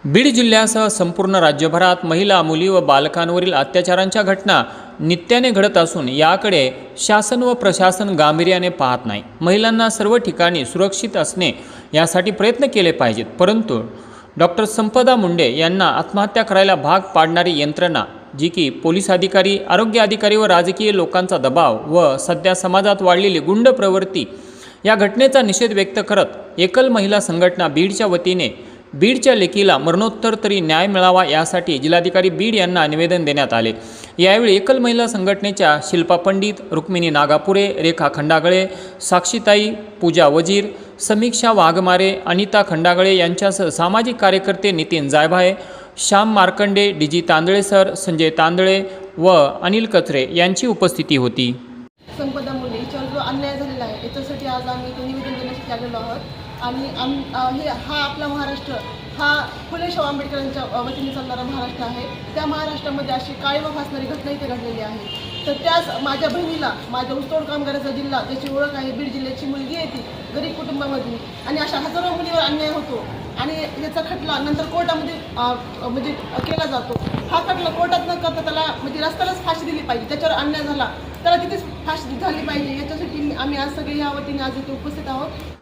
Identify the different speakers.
Speaker 1: बीड जिल्ह्यासह संपूर्ण राज्यभरात महिला, मुली व बालकांवरील अत्याचारांच्या घटना नित्याने घडत असून याकडे शासन व प्रशासन गांभीर्याने पाहत नाही। महिलांना सर्व ठिकाणी सुरक्षित असणे यासाठी प्रयत्न केले पाहिजेत, परंतु डॉक्टर संपदा मुंडे यांना आत्महत्या करायला भाग पाडणारी यंत्रणा, जी की पोलीस अधिकारी, आरोग्य अधिकारी व राजकीय लोकांचा दबाव व सध्या समाजात वाढलेली गुंड प्रवृत्ती या घटनेचा निषेध व्यक्त करत एकल महिला संघटना बीडच्या वतीने बीडच्या लेकीला मरणोत्तर तरी न्याय मिळावा यासाठी जिल्हाधिकारी बीड यांना निवेदन देण्यात आले। यावेळी एकल महिला संघटनेच्या शिल्पा पंडित, रुक्मिणी नागापुरे, रेखा खंडागळे, साक्षीताई, पूजा वजीर, समीक्षा वाघमारे, अनिता खंडागळे यांच्यासह सामाजिक कार्यकर्ते नितीन जायभाये, श्याम मार्कंडे, डीजी तांदळे सर, संजय तांदळे व अनिल कचरे यांची उपस्थिती होती।
Speaker 2: संपदा मुंडे याच्यावर जो अन्याय झालेला आहे याच्यासाठी आज आम्ही निवेदन देण्यासाठी आलेलो आहोत। आणि हा आपला महाराष्ट्र हा फुले शाहू आंबेडकरांच्या वतीने चालणारा महाराष्ट्र आहे। त्या महाराष्ट्रामध्ये अशी काळीमा फासणारी घटना इथे घडलेली आहे। तर त्याच माझ्या बहिणीला, माझ्या ऊसतोड कामगाराचा जिल्हा ज्याची ओळख आहे बीड जिल्ह्याची मुलगी आहे, ती गरीब कुटुंबामधली, आणि अशा हजारो मुलीवर अन्याय होतो आणि याचा खटला नंतर कोर्टामध्ये म्हणजे केला जातो। हा खटला कोर्टात न करता त्याला म्हणजे रस्त्यालाच फाशी दिली पाहिजे। त्याच्यावर अन्याय झाला त्याला तिथेच फाशी झाली पाहिजे, याच्यासाठी आम्ही आज सगळे या वतीने आज इथे उपस्थित आहोत।